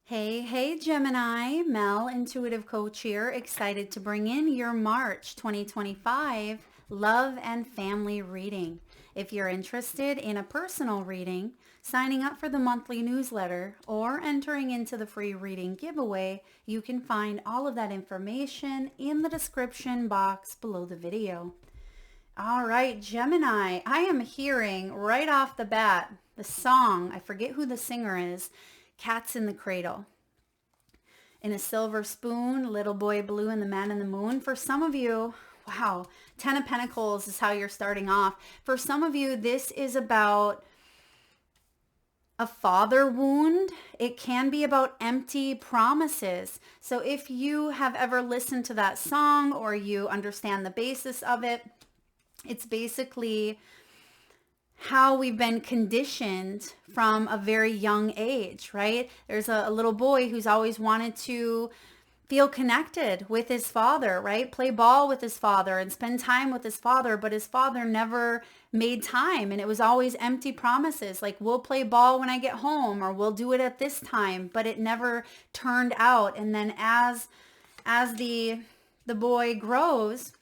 Hey, Gemini, Mel, intuitive coach here, excited to bring in your March 2025 love and family reading. If you're interested in a personal reading, signing up for the monthly newsletter, or entering into the free reading giveaway, you can find all of that information in the description box below the video. All right, Gemini, I am hearing right off the bat the song, I forget who the singer is, Cats in the Cradle. In a Silver Spoon, Little Boy Blue, and the Man in the Moon. For some of you, wow, Ten of Pentacles is how you're starting off. For some of you, this is about a father wound. It can be about empty promises. So if you have ever listened to that song or you understand the basis of it, it's basically how we've been conditioned from a very young age, right? There's a little boy who's always wanted to feel connected with his father, right? Play ball with his father and spend time with his father, but his father never made time, and it was always empty promises like, we'll play ball when I get home, or we'll do it at this time, but it never turned out. And then as the boy grows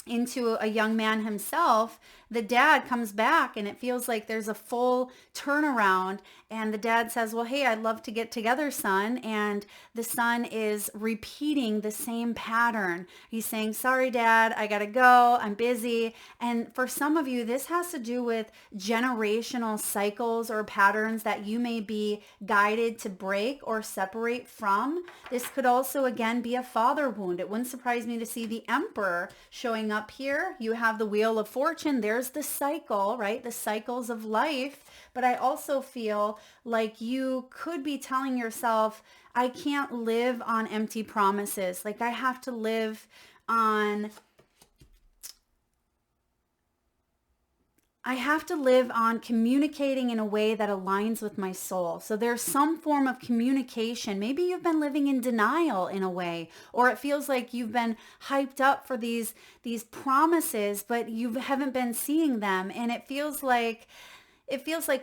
into a young man himself, the dad comes back and it feels like there's a full turnaround, and the dad says, well, hey, I'd love to get together, son. And the son is repeating the same pattern. He's saying, sorry, dad, I gotta go, I'm busy. And for some of you, this has to do with generational cycles or patterns that you may be guided to break or separate from. This could also, again, be a father wound. It wouldn't surprise me to see the Emperor showing up here. You have the Wheel of Fortune. There's the cycle, right? The cycles of life. But I also feel like you could be telling yourself, I can't live on empty promises. Like I have to live on communicating in a way that aligns with my soul. So there's some form of communication. Maybe you've been living in denial in a way, or it feels like you've been hyped up for these promises, but you haven't been seeing them. And it feels like,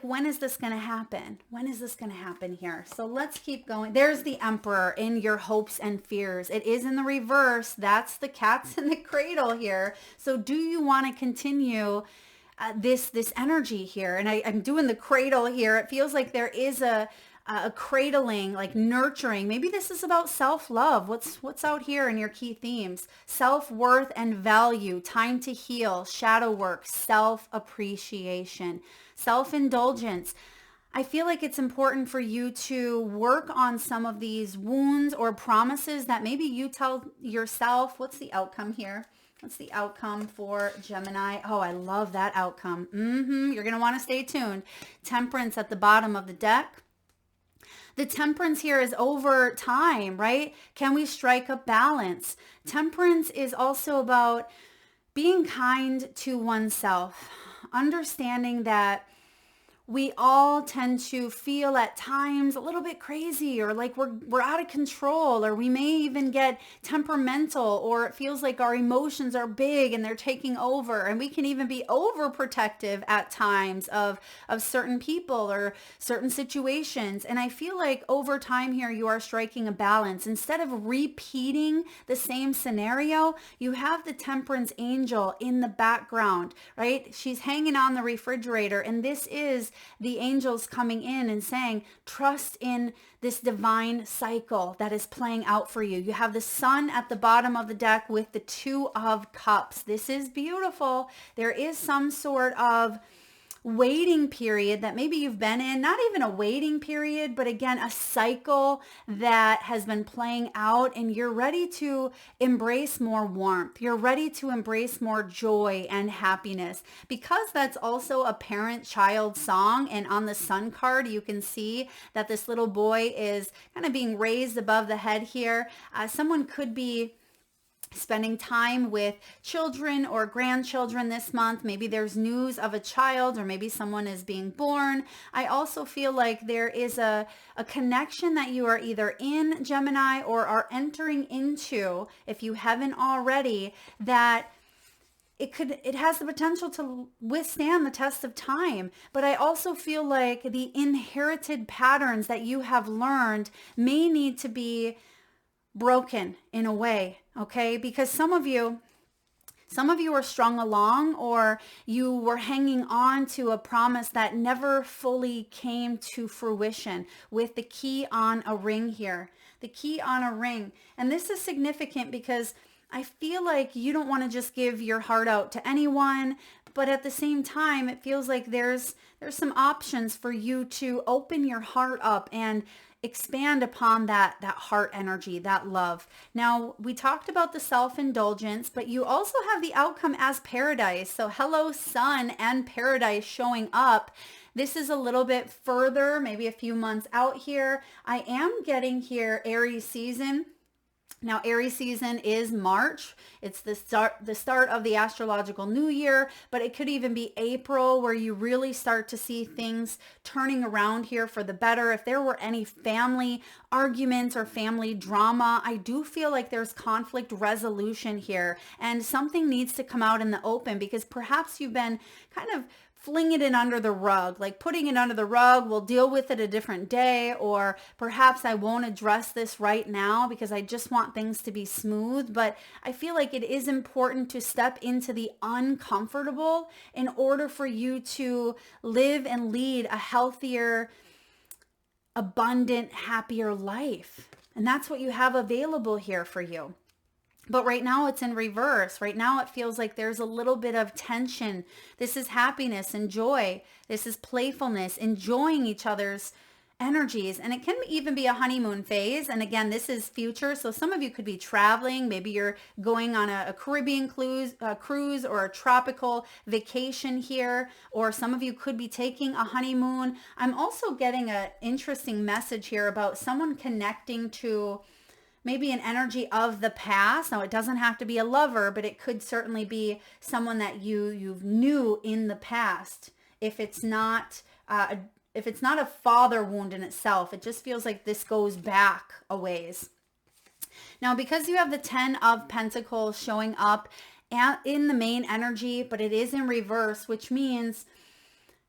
when is this going to happen? When is this going to happen here? So let's keep going. There's the Emperor in your hopes and fears. It is in the reverse. That's the Cats in the Cradle here. So do you want to continue this energy here? And I'm doing the cradle here. It feels like there is a cradling, like nurturing. Maybe this is about self-love. What's out here in your key themes? Self-worth and value, time to heal, shadow work, self-appreciation, self-indulgence. I feel like it's important for you to work on some of these wounds or promises that maybe you tell yourself. What's the outcome here? What's the outcome for Gemini? Oh, I love that outcome. You're going to want to stay tuned. Temperance at the bottom of the deck. The temperance here is over time, right? Can we strike a balance? Temperance is also about being kind to oneself, understanding that we all tend to feel at times a little bit crazy, or like we're out of control, or we may even get temperamental, or it feels like our emotions are big and they're taking over, and we can even be overprotective at times of certain people or certain situations. And I feel like over time here you are striking a balance. Instead of repeating the same scenario, you have the temperance angel in the background, right? She's hanging on the refrigerator, and this is the angels coming in and saying, trust in this divine cycle that is playing out for you. You have the Sun at the bottom of the deck with the Two of Cups. This is beautiful. There is some sort of waiting period that maybe you've been in, not even a waiting period, but again, a cycle that has been playing out, and you're ready to embrace more warmth. You're ready to embrace more joy and happiness, because that's also a parent-child song. And on the Sun card, you can see that this little boy is kind of being raised above the head here. Someone could be spending time with children or grandchildren this month. Maybe there's news of a child, or maybe someone is being born. I also feel like there is a connection that you are either in, Gemini, or are entering into, if you haven't already, that it has the potential to withstand the test of time. But I also feel like the inherited patterns that you have learned may need to be broken in a way, okay? Because some of you are strung along, or you were hanging on to a promise that never fully came to fruition with the key on a ring here. The key on a ring. And this is significant because I feel like you don't want to just give your heart out to anyone, but at the same time, it feels like there's some options for you to open your heart up and expand upon that heart energy, that love. Now, we talked about the self-indulgence, but you also have the outcome as paradise. So hello, sun and paradise showing up. This is a little bit further, maybe a few months out here. I am getting here Aries season. Now, Aries season is March. It's the start of the astrological new year, but it could even be April where you really start to see things turning around here for the better. If there were any family arguments or family drama, I do feel like there's conflict resolution here, and something needs to come out in the open, because perhaps you've been kind of flinging it under the rug, like putting it under the rug. We'll deal with it a different day, or perhaps I won't address this right now because I just want things to be smooth. But I feel like it is important to step into the uncomfortable in order for you to live and lead a healthier, abundant, happier life. And that's what you have available here for you. But right now it's in reverse. Right now it feels like there's a little bit of tension. This is happiness and joy. This is playfulness, enjoying each other's energies. And it can even be a honeymoon phase. And again, this is future. So some of you could be traveling. Maybe you're going on a Caribbean cruise or a tropical vacation here. Or some of you could be taking a honeymoon. I'm also getting an interesting message here about someone connecting to maybe an energy of the past. Now, it doesn't have to be a lover, but it could certainly be someone that you knew in the past. If it's not a father wound in itself, it just feels like this goes back a ways. Now, because you have the 10 of Pentacles showing up in the main energy, but it is in reverse, which means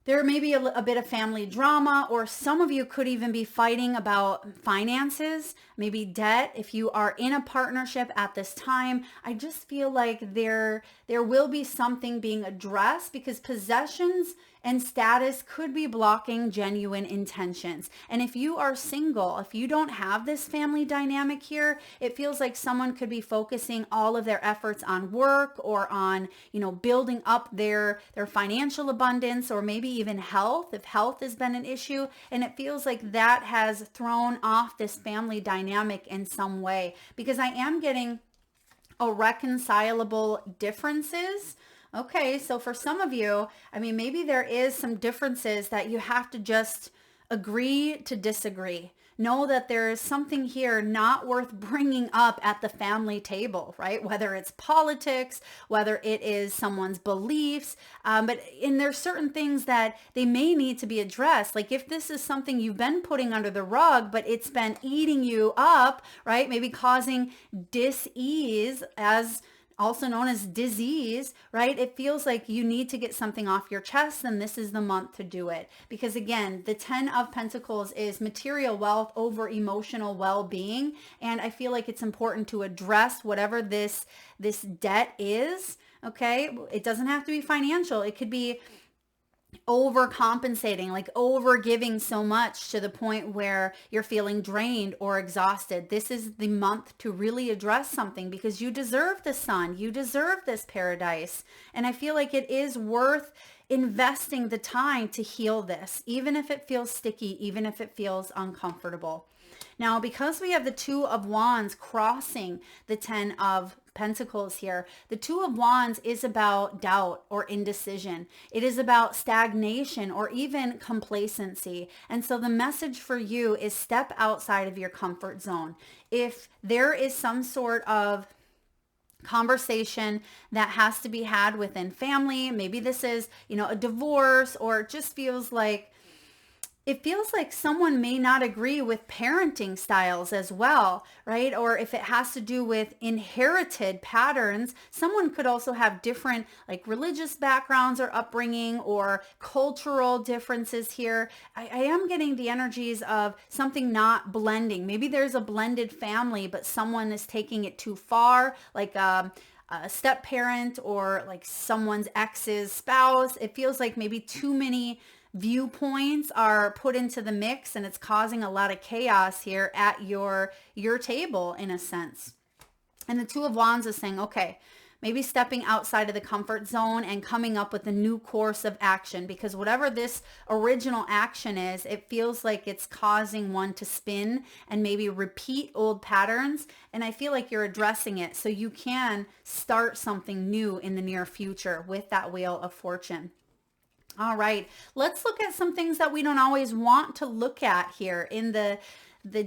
there may be a bit of family drama, or some of you could even be fighting about finances, maybe debt. If you are in a partnership at this time, I just feel like there will be something being addressed, because possessions and status could be blocking genuine intentions. And if you are single, if you don't have this family dynamic here, it feels like someone could be focusing all of their efforts on work, or on, building up their financial abundance, or maybe even health, if health has been an issue. And it feels like that has thrown off this family dynamic in some way, because I am getting irreconcilable differences. Okay, so for some of you, maybe there is some differences that you have to just agree to disagree. Know that there is something here not worth bringing up at the family table, right? Whether it's politics, whether it is someone's beliefs, and there's certain things that they may need to be addressed. Like if this is something you've been putting under the rug, but it's been eating you up, right? Maybe causing dis-ease, as also known as disease, right? It feels like you need to get something off your chest, and this is the month to do it. Because again, the 10 of Pentacles is material wealth over emotional well-being. And I feel like it's important to address whatever this debt is, okay? It doesn't have to be financial. It could be overcompensating, like over giving so much to the point where you're feeling drained or exhausted. This is the month to really address something, because you deserve the sun. You deserve this paradise. And I feel like it is worth investing the time to heal this, even if it feels sticky, even if it feels uncomfortable. Now, because we have the 2 of Wands crossing the 10 of Pentacles here, the 2 of Wands is about doubt or indecision. It is about stagnation or even complacency. And so the message for you is step outside of your comfort zone. If there is some sort of conversation that has to be had within family, maybe this is, a divorce, or it just feels like it feels like someone may not agree with parenting styles as well, right? Or if it has to do with inherited patterns, someone could also have different like religious backgrounds or upbringing or cultural differences here. I am getting the energies of something not blending. Maybe there's a blended family, but someone is taking it too far, like a step parent or like someone's ex's spouse. It feels like maybe too many viewpoints are put into the mix, and it's causing a lot of chaos here at your table in a sense. And the Two of Wands is saying, okay, maybe stepping outside of the comfort zone and coming up with a new course of action, because whatever this original action is, it feels like it's causing one to spin and maybe repeat old patterns. And I feel like you're addressing it so you can start something new in the near future with that Wheel of Fortune. All right, let's look at some things that we don't always want to look at here in the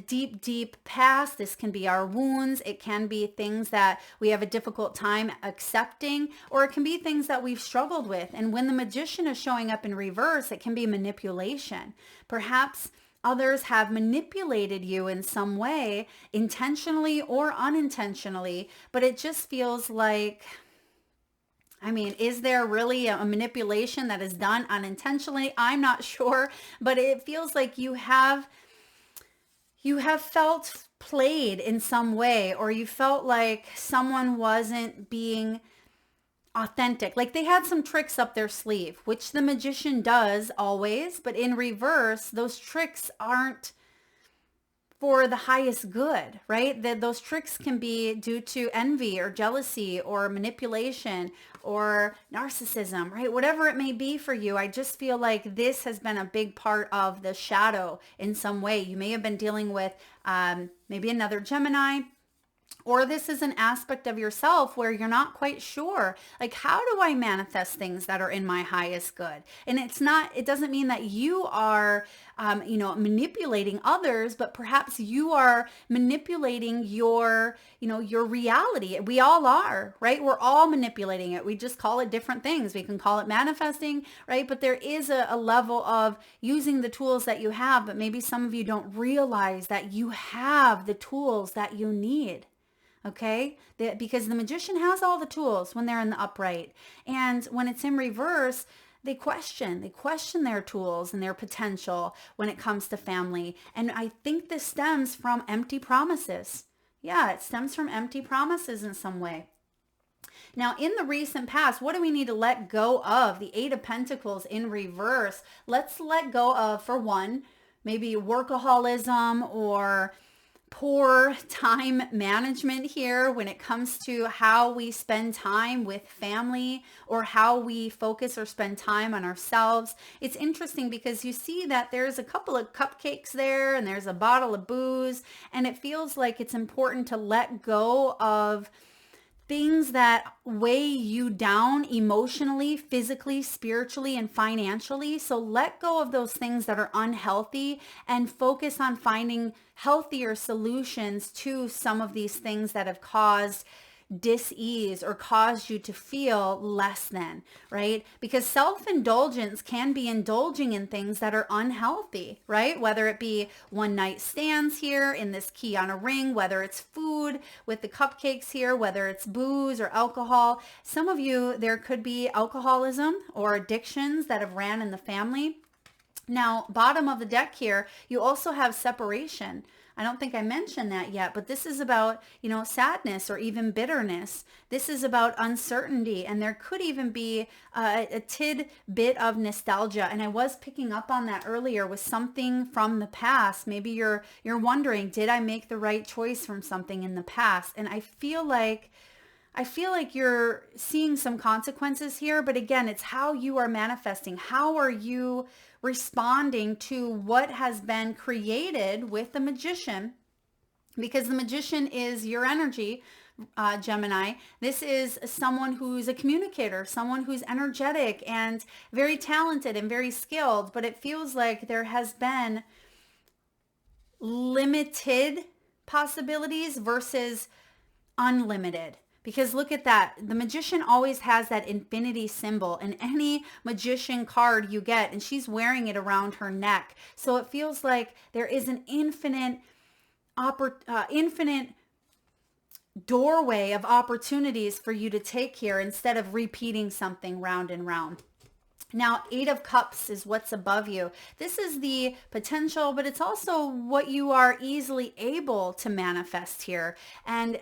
deep, deep past. This can be our wounds. It can be things that we have a difficult time accepting, or it can be things that we've struggled with. And when the Magician is showing up in reverse, it can be manipulation. Perhaps others have manipulated you in some way, intentionally or unintentionally, but it just feels like, I mean, is there really a manipulation that is done unintentionally? I'm not sure, but it feels like you have felt played in some way, or you felt like someone wasn't being authentic. Like they had some tricks up their sleeve, which the Magician does always, but in reverse, those tricks aren't for the highest good, right? That those tricks can be due to envy or jealousy or manipulation or narcissism, right? Whatever it may be for you, I just feel like this has been a big part of the shadow in some way. You may have been dealing with maybe another Gemini, or this is an aspect of yourself where you're not quite sure, like, how do I manifest things that are in my highest good? And it doesn't mean that you are, manipulating others, but perhaps you are manipulating your reality. We all are, right? We're all manipulating it. We just call it different things. We can call it manifesting, right? But there is a level of using the tools that you have, but maybe some of you don't realize that you have the tools that you need. Okay, because the Magician has all the tools when they're in the upright, and when it's in reverse, they question their tools and their potential when it comes to family. And I think this stems from empty promises. Yeah, it stems from empty promises in some way. Now, in the recent past, what do we need to let go of? The Eight of Pentacles in reverse. Let's let go of, for one, maybe workaholism or poor time management here when it comes to how we spend time with family or how we focus or spend time on ourselves. It's interesting because you see that there's a couple of cupcakes there and there's a bottle of booze, and it feels like it's important to let go of things that weigh you down emotionally, physically, spiritually, and financially. So let go of those things that are unhealthy and focus on finding healthier solutions to some of these things that have caused dis-ease or caused you to feel less than, right? Because self-indulgence can be indulging in things that are unhealthy, right? Whether it be one night stands here in this key on a ring, whether it's food with the cupcakes here, whether it's booze or alcohol. Some of you, there could be alcoholism or addictions that have ran in the family. Now, bottom of the deck here, you also have separation. I don't think I mentioned that yet, but this is about, sadness or even bitterness. This is about uncertainty, and there could even be a tidbit of nostalgia. And I was picking up on that earlier with something from the past. Maybe you're wondering, did I make the right choice from something in the past? And I feel like you're seeing some consequences here, but again, it's how you are manifesting. How are you responding to what has been created with the Magician? Because the Magician is your energy, Gemini. This is someone who's a communicator, someone who's energetic and very talented and very skilled, but it feels like there has been limited possibilities versus unlimited. Because look at that. The magician always has that infinity symbol in any magician card you get, and she's wearing it around her neck. So it feels like there is an infinite doorway of opportunities for you to take here instead of repeating something round and round. Now, 8 of Cups is what's above you. This is the potential, but it's also what you are easily able to manifest here. And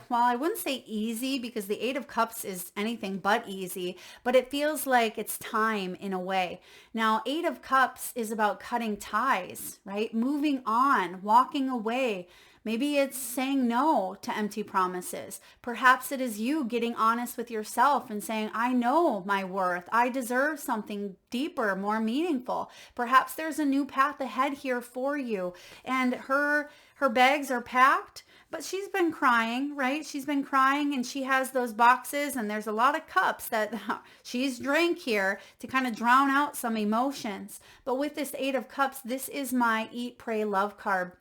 while I wouldn't say easy, because the 8 of Cups is anything but easy, but it feels like it's time in a way. Now, 8 of Cups is about cutting ties, right? Moving on, walking away. Maybe it's saying no to empty promises. Perhaps it is you getting honest with yourself and saying, I know my worth. I deserve something deeper, more meaningful. Perhaps there's a new path ahead here for you. And her bags are packed, but she's been crying, right? She's been crying, and she has those boxes, and there's a lot of cups that she's drank here to kind of drown out some emotions. But with this 8 of Cups, this is my eat, pray, love card.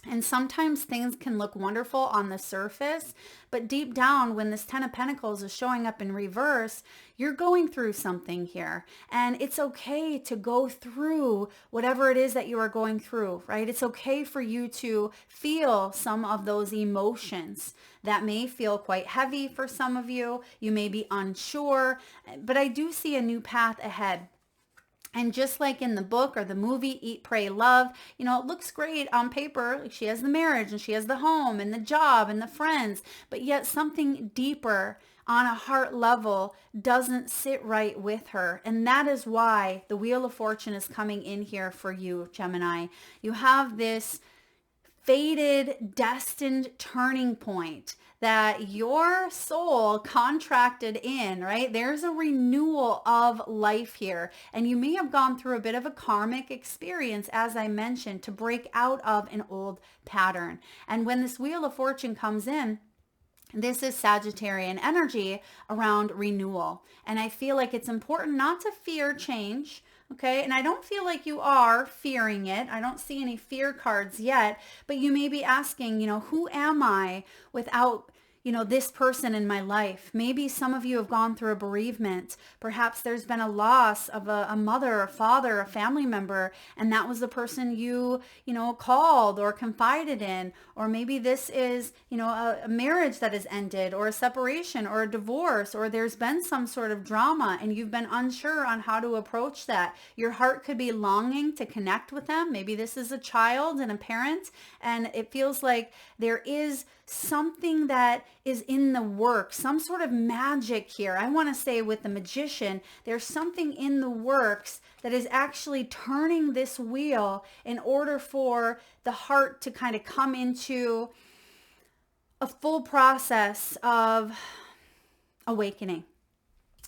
And sometimes things can look wonderful on the surface, but deep down, when this 10 of Pentacles is showing up in reverse, you're going through something here. And it's okay to go through whatever it is that you are going through, right? It's okay for you to feel some of those emotions that may feel quite heavy for some of you. You may be unsure, but I do see a new path ahead. And just like in the book or the movie, Eat, Pray, Love, you know, it looks great on paper. Like she has the marriage and she has the home and the job and the friends, but yet something deeper on a heart level doesn't sit right with her. And that is why the Wheel of Fortune is coming in here for you, Gemini. You have this fated, destined turning point that your soul contracted in, right? There's a renewal of life here. And you may have gone through a bit of a karmic experience, as I mentioned, to break out of an old pattern. And when this Wheel of Fortune comes in, this is Sagittarian energy around renewal. And I feel like it's important not to fear change. Okay, and I don't feel like you are fearing it. I don't see any fear cards yet, but you may be asking, you know, who am I without, you know, this person in my life? Maybe some of you have gone through a bereavement. Perhaps there's been a loss of a mother, a father, a family member, and that was the person you know, called or confided in. Or maybe this is, you know, a marriage that has ended, or a separation, or a divorce, or there's been some sort of drama and you've been unsure on how to approach that. Your heart could be longing to connect with them. Maybe this is a child and a parent, and it feels like there is something that is in the works, some sort of magic here. I want to say with the Magician, there's something in the works that is actually turning this wheel in order for the heart to kind of come into a full process of awakening,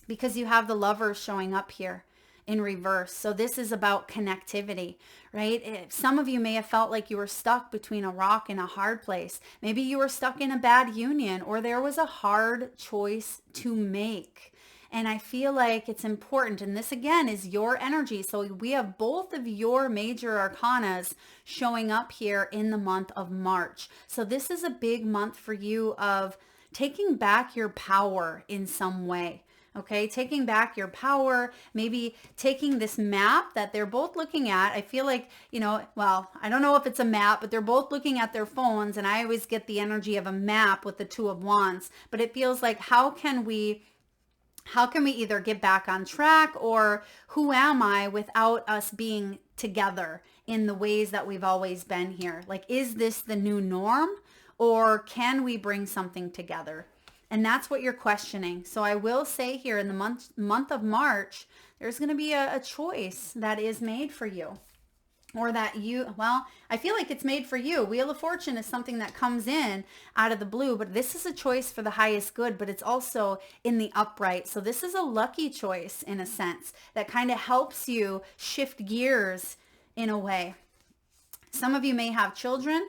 because you have the Lovers showing up here in reverse. So this is about connectivity, right? Some of you may have felt like you were stuck between a rock and a hard place. Maybe you were stuck in a bad union, or there was a hard choice to make. And I feel like it's important. And this again is your energy. So we have both of your major arcanas showing up here in the month of March. So this is a big month for you of taking back your power in some way. Okay, taking back your power, maybe taking this map that they're both looking at. I feel like, you know, well, I don't know if it's a map, but they're both looking at their phones, and I always get the energy of a map with the Two of Wands. But it feels like, how can we either get back on track, or who am I without us being together in the ways that we've always been here? Like, is this the new norm, or can we bring something together? And that's what you're questioning. So I will say here in the month of March, there's going to be a choice that is made for you, or that I feel like it's made for you. Wheel of Fortune is something that comes in out of the blue, but this is a choice for the highest good, but it's also in the upright. So this is a lucky choice in a sense that kind of helps you shift gears in a way. Some of you may have children.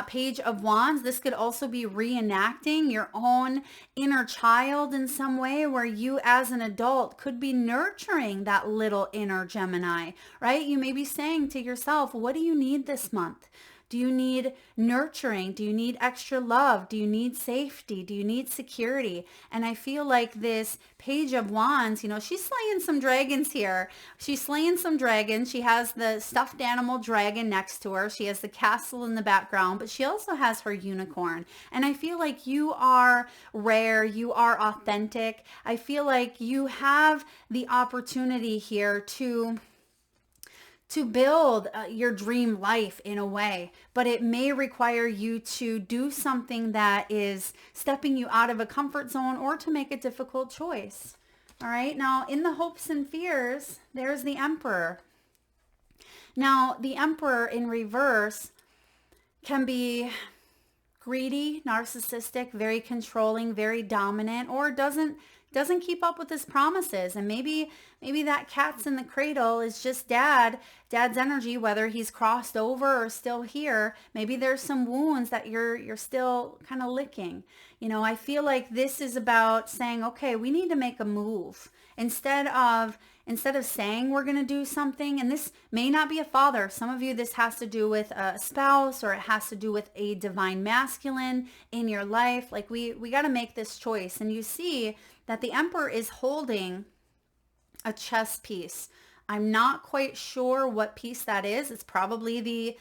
Page of Wands, this could also be reenacting your own inner child in some way, where you as an adult could be nurturing that little inner Gemini, right? You may be saying to yourself, what do you need this month? Do you need nurturing? Do you need extra love? Do you need safety? Do you need security? And I feel like this Page of Wands, she's slaying some dragons here. She's slaying some dragons. She has the stuffed animal dragon next to her. She has the castle in the background, but she also has her unicorn. And I feel like you are rare. You are authentic. I feel like you have the opportunity here to build your dream life in a way, but it may require you to do something that is stepping you out of a comfort zone or to make a difficult choice. All right. Now, in the hopes and fears, there's the Emperor. Now, the Emperor in reverse can be greedy, narcissistic, very controlling, very dominant, or doesn't keep up with his promises. And maybe that cat's in the cradle is just dad's energy, whether he's crossed over or still here. Maybe there's some wounds that you're still kind of licking. I feel like this is about saying, okay, we need to make a move instead of saying we're going to do something. And this may not be a father. Some of you, this has to do with a spouse, or it has to do with a divine masculine in your life. Like we got to make this choice. And you see that the Emperor is holding a chess piece. I'm not quite sure what piece that is. It's probably the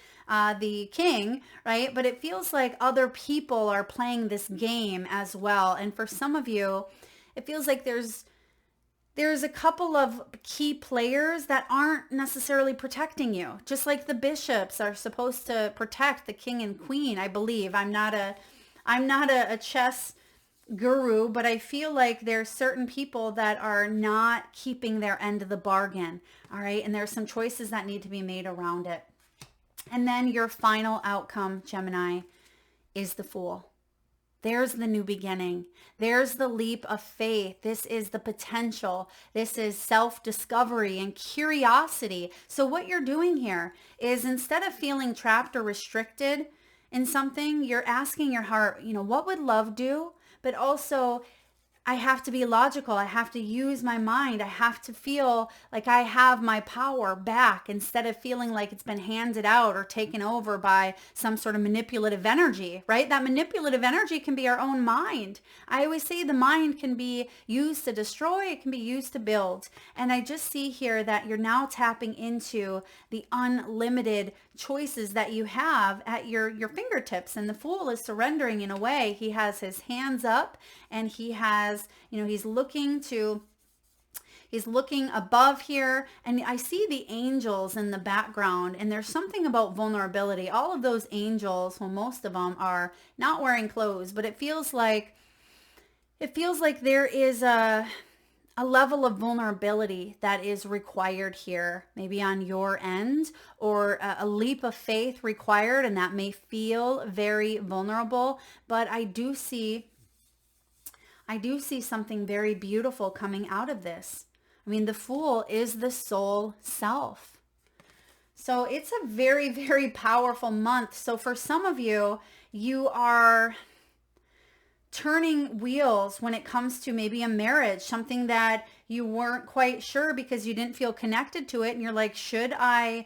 king, right? But it feels like other people are playing this game as well. And for some of you, it feels like there's a couple of key players that aren't necessarily protecting you. Just like the bishops are supposed to protect the king and queen, I believe. I'm not a chess guru, but I feel like there's certain people that are not keeping their end of the bargain. All right. And there's some choices that need to be made around it. And then your final outcome, Gemini, is the Fool. There's the new beginning. There's the leap of faith. This is the potential. This is self-discovery and curiosity. So what you're doing here is, instead of feeling trapped or restricted in something, you're asking your heart, what would love do? But also, I have to be logical. I have to use my mind. I have to feel like I have my power back, instead of feeling like it's been handed out or taken over by some sort of manipulative energy, right? That manipulative energy can be our own mind. I always say the mind can be used to destroy. It can be used to build. And I just see here that you're now tapping into the unlimited choices that you have at your fingertips. And the Fool is surrendering in a way. He has his hands up, and he has, he's looking above here, and I see the angels in the background, and there's something about vulnerability. All of those angels, well, most of them are not wearing clothes, but it feels like there is a level of vulnerability that is required here, maybe on your end, or a leap of faith required, and that may feel very vulnerable. But I do see something very beautiful coming out of this. I mean, the Fool is the soul self. So it's a very, very powerful month. So for some of you, you are turning wheels when it comes to maybe a marriage, something that you weren't quite sure because you didn't feel connected to it. And you're like, should I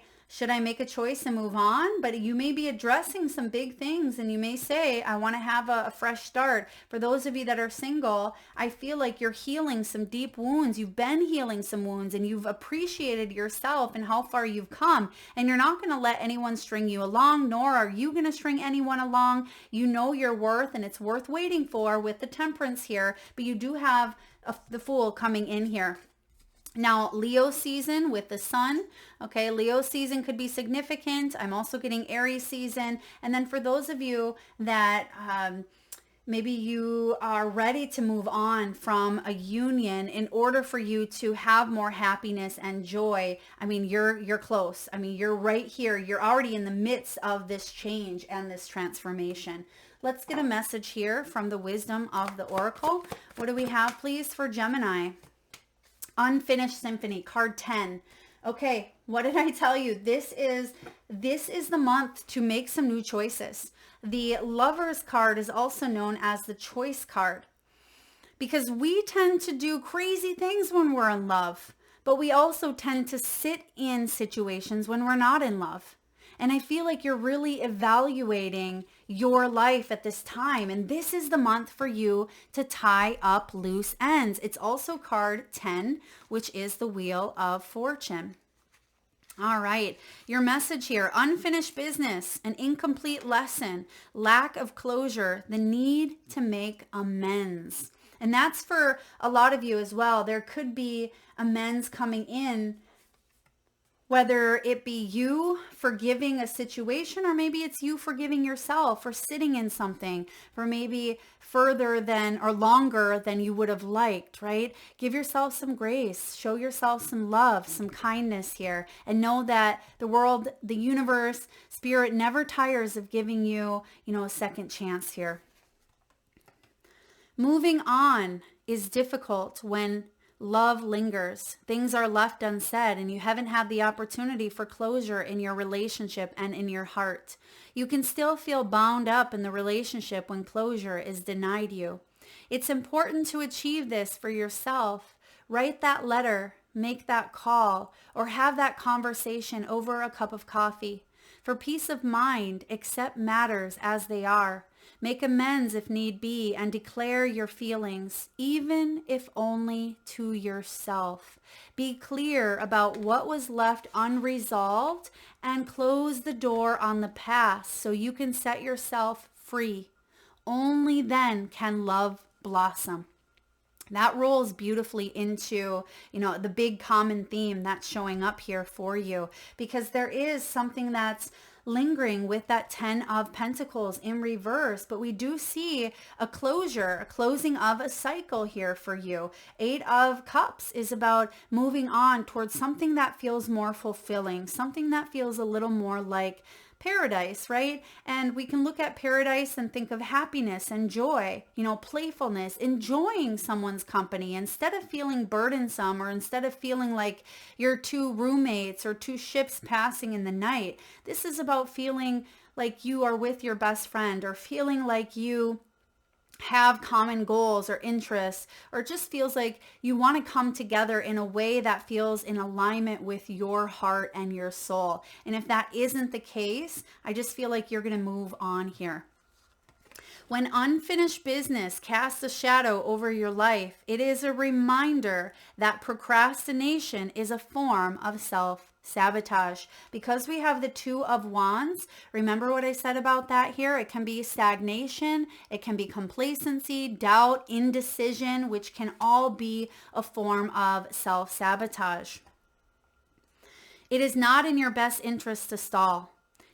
make a choice and move on? But you may be addressing some big things, and you may say, I want to have a fresh start. For those of you that are single, I feel like you're healing some deep wounds. You've been healing some wounds, and you've appreciated yourself and how far you've come. And you're not going to let anyone string you along, nor are you going to string anyone along. You know your worth, and it's worth waiting for with the Temperance here. But you do have the Fool coming in here. Now, Leo season with the Sun. Okay, Leo season could be significant. I'm also getting Aries season. And then for those of you that maybe you are ready to move on from a union in order for you to have more happiness and joy, I mean, you're close. I mean, you're right here. You're already in the midst of this change and this transformation. Let's get a message here from the wisdom of the Oracle. What do we have, please, for Gemini? Unfinished Symphony, card 10. Okay, what did I tell you? This is the month to make some new choices. The Lover's card is also known as the Choice card, because we tend to do crazy things when we're in love, but we also tend to sit in situations when we're not in love. And I feel like you're really evaluating your life at this time. And this is the month for you to tie up loose ends. It's also card 10, which is the Wheel of Fortune. All right, your message here: unfinished business, an incomplete lesson, lack of closure, the need to make amends. And that's for a lot of you as well. There could be amends coming in, whether it be you forgiving a situation, or maybe it's you forgiving yourself for sitting in something for maybe further than or longer than you would have liked, right? Give yourself some grace, show yourself some love, some kindness here, and know that the world, the universe, spirit never tires of giving you, a second chance here. Moving on is difficult when love lingers. Things are left unsaid and you haven't had the opportunity for closure in your relationship and in your heart. You can still feel bound up in the relationship when closure is denied you. It's important to achieve this for yourself. Write that letter, make that call, or have that conversation over a cup of coffee. For peace of mind, accept matters as they are. Make amends if need be and declare your feelings, even if only to yourself. Be clear about what was left unresolved and close the door on the past so you can set yourself free. Only then can love blossom. That rolls beautifully into, the big common theme that's showing up here for you, because there is something that's lingering with that 10 of Pentacles in reverse, but we do see a closure, a closing of a cycle here for you. 8 of Cups is about moving on towards something that feels more fulfilling, something that feels a little more like paradise, right? And we can look at paradise and think of happiness and joy, playfulness, enjoying someone's company instead of feeling burdensome, or instead of feeling like you're two roommates or two ships passing in the night. This is about feeling like you are with your best friend, or feeling like you have common goals or interests, or it just feels like you want to come together in a way that feels in alignment with your heart and your soul. And if that isn't the case, I just feel like you're going to move on here. When unfinished business casts a shadow over your life, it is a reminder that procrastination is a form of self-sabotage. Because we have the 2 of Wands, remember what I said about that here? It can be stagnation, it can be complacency, doubt, indecision, which can all be a form of self-sabotage. It is not in your best interest to stall.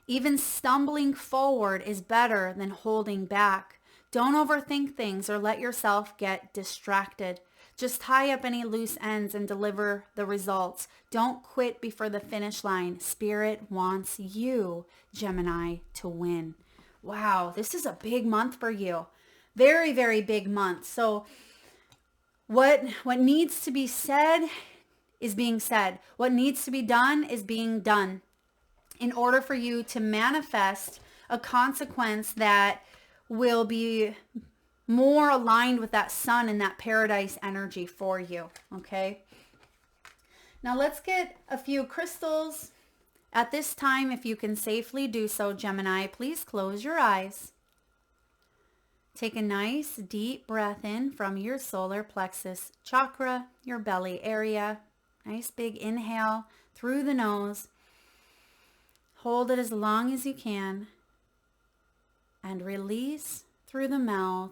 Even stumbling forward is better than holding back. Don't overthink things or let yourself get distracted. Just tie up any loose ends and deliver the results. Don't quit before the finish line. Spirit wants you, Gemini, to win. Wow, this is a big month for you. Very, very big month. So what needs to be said is being said. What needs to be done is being done, in order for you to manifest a consequence that will be more aligned with that sun and that paradise energy for you, okay? Now let's get a few crystals. At this time, if you can safely do so, Gemini, please close your eyes. Take a nice deep breath in from your solar plexus chakra, your belly area. Nice big inhale through the nose. Hold it as long as you can and release through the mouth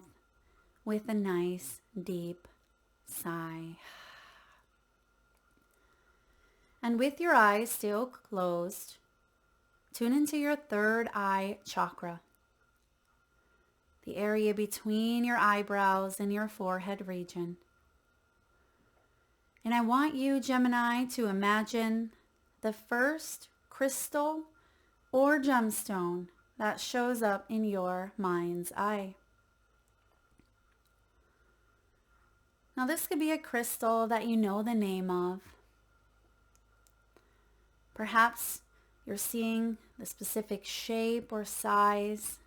with a nice deep sigh. And with your eyes still closed, tune into your third eye chakra, the area between your eyebrows and your forehead region. And I want you, Gemini, to imagine the first crystal or gemstone that shows up in your mind's eye. Now this could be a crystal that you know the name of. Perhaps you're seeing the specific shape or size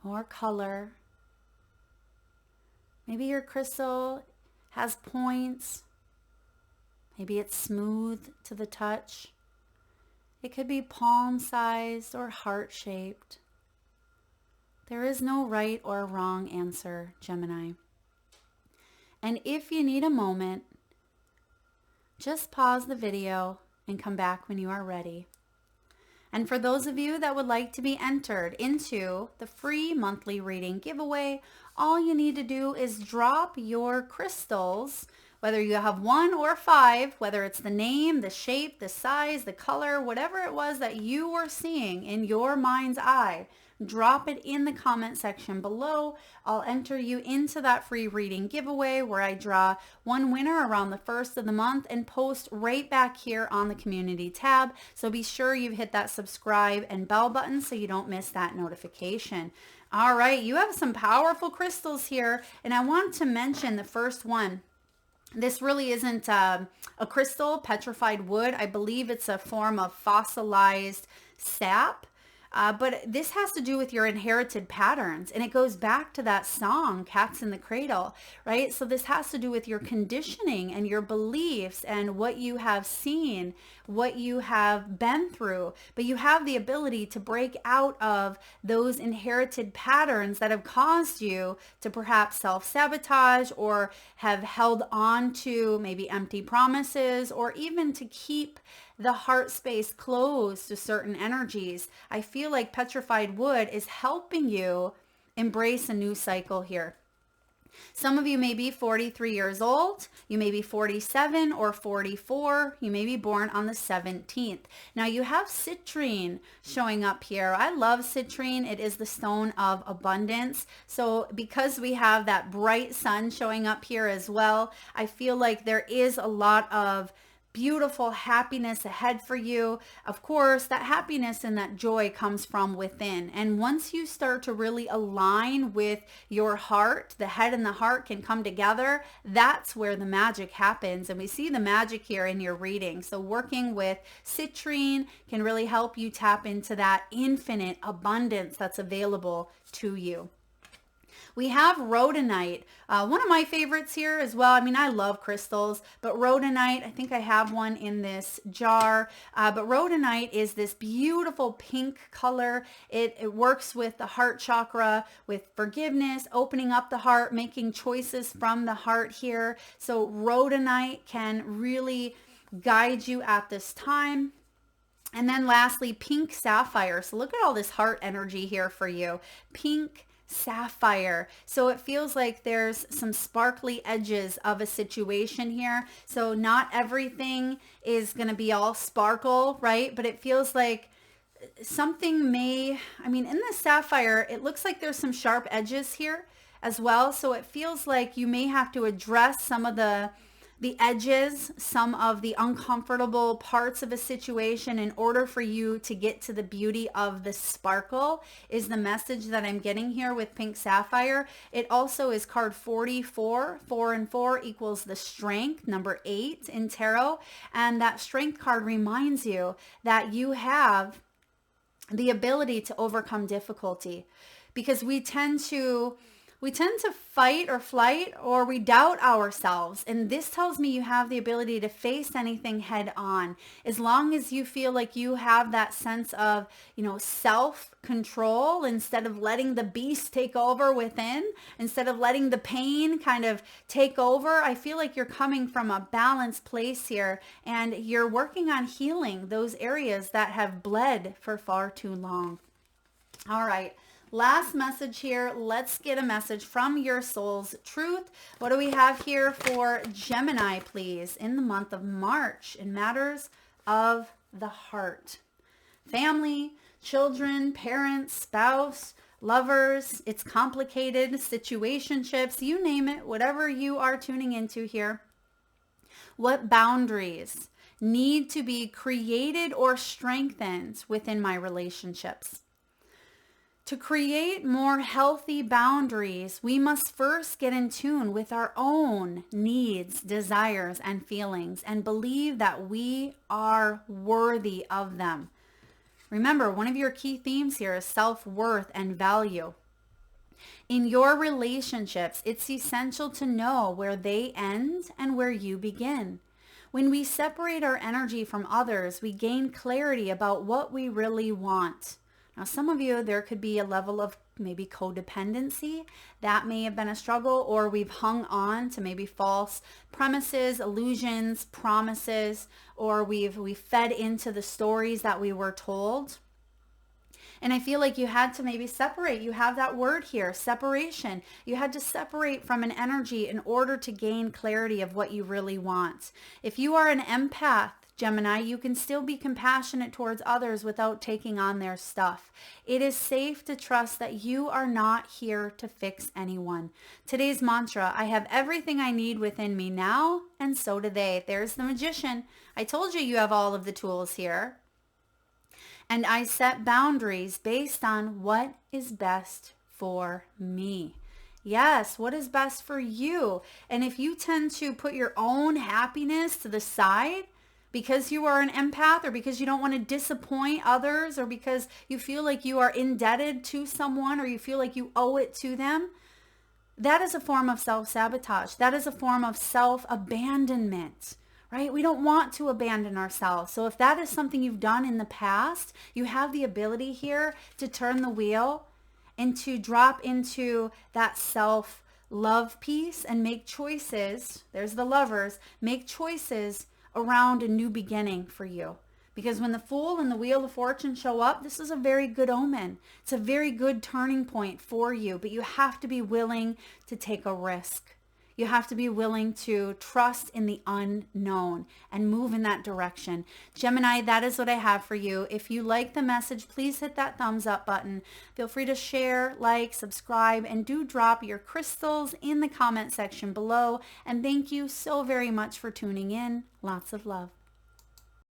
or color. Maybe your crystal has points. Maybe it's smooth to the touch. It could be palm-sized or heart-shaped. There is no right or wrong answer, Gemini. And if you need a moment, just pause the video and come back when you are ready. And for those of you that would like to be entered into the free monthly reading giveaway, all you need to do is drop your crystals, whether you have 1 or 5, whether it's the name, the shape, the size, the color, whatever it was that you were seeing in your mind's eye, drop it in the comment section below. I'll enter you into that free reading giveaway where I draw one winner around the 1st of the month and post right back here on the community tab. So be sure you've hit that subscribe and bell button so you don't miss that notification. All right, you have some powerful crystals here, and I want to mention the first one. This really isn't a crystal, petrified wood. I believe it's a form of fossilized sap. But this has to do with your inherited patterns, and it goes back to that song, Cats in the Cradle, right? So this has to do with your conditioning and your beliefs and what you have seen, what you have been through. But you have the ability to break out of those inherited patterns that have caused you to perhaps self-sabotage or have held on to maybe empty promises, or even to keep the heart space closed to certain energies. I feel like petrified wood is helping you embrace a new cycle here. Some of you may be 43 years old, you may be 47 or 44, you may be born on the 17th. Now you have citrine showing up here. I love citrine. It is the stone of abundance. So because we have that bright sun showing up here as well, I feel like there is a lot of beautiful happiness ahead for you. Of course, that happiness and that joy comes from within. And once you start to really align with your heart, the head and the heart can come together. That's where the magic happens. And we see the magic here in your reading. So working with citrine can really help you tap into that infinite abundance that's available to you. We have rhodonite, one of my favorites here as well. I mean, I love crystals, but rhodonite, I think I have one in this jar. But rhodonite is this beautiful pink color. It works with the heart chakra, with forgiveness, opening up the heart, making choices from the heart here. So rhodonite can really guide you at this time. And then lastly, pink sapphire. So look at all this heart energy here for you. Pink sapphire. So it feels like there's some sparkly edges of a situation here. So not everything is going to be all sparkle, right? But it feels like something may, I mean, in the sapphire, it looks like there's some sharp edges here as well. So it feels like you may have to address some of the edges, some of the uncomfortable parts of a situation in order for you to get to the beauty of the sparkle, is the message that I'm getting here with pink sapphire. It also is card 44. 4 and 4 equals the strength, number 8 in tarot. And that strength card reminds you that you have the ability to overcome difficulty, because we tend to fight or flight, or we doubt ourselves. And this tells me you have the ability to face anything head on. As long as you feel like you have that sense of, self-control, instead of letting the beast take over within, instead of letting the pain kind of take over, I feel like you're coming from a balanced place here, and you're working on healing those areas that have bled for far too long. All right. Last message here. Let's get a message from your soul's truth. What do we have here for Gemini, please, in the month of March in matters of the heart? Family, children, parents, spouse, lovers. It's complicated. Situationships, you name it, whatever you are tuning into here. What boundaries need to be created or strengthened within my relationships? To create more healthy boundaries, we must first get in tune with our own needs, desires, and feelings, and believe that we are worthy of them. Remember, one of your key themes here is self-worth and value. In your relationships, it's essential to know where they end and where you begin. When we separate our energy from others, we gain clarity about what we really want. Now, some of you, there could be a level of maybe codependency. That may have been a struggle, or we've hung on to maybe false premises, illusions, promises, or we fed into the stories that we were told. And I feel like you had to maybe separate. You have that word here, separation. You had to separate from an energy in order to gain clarity of what you really want. If you are an empath, Gemini, you can still be compassionate towards others without taking on their stuff. It is safe to trust that you are not here to fix anyone. Today's mantra, I have everything I need within me now, and so do they. There's the magician. I told you have all of the tools here. And I set boundaries based on what is best for me. Yes, what is best for you? And if you tend to put your own happiness to the side because you are an empath, or because you don't want to disappoint others, or because you feel like you are indebted to someone, or you feel like you owe it to them, that is a form of self-sabotage. That is a form of self-abandonment. Right? We don't want to abandon ourselves. So if that is something you've done in the past, you have the ability here to turn the wheel and to drop into that self-love piece and make choices. There's the lovers. Make choices around a new beginning for you. Because when the Fool and the Wheel of Fortune show up, this is a very good omen. It's a very good turning point for you, but you have to be willing to take a risk. You have to be willing to trust in the unknown and move in that direction. Gemini, that is what I have for you. If you like the message, please hit that thumbs up button. Feel free to share, like, subscribe, and do drop your crystals in the comment section below. And thank you so very much for tuning in. Lots of love.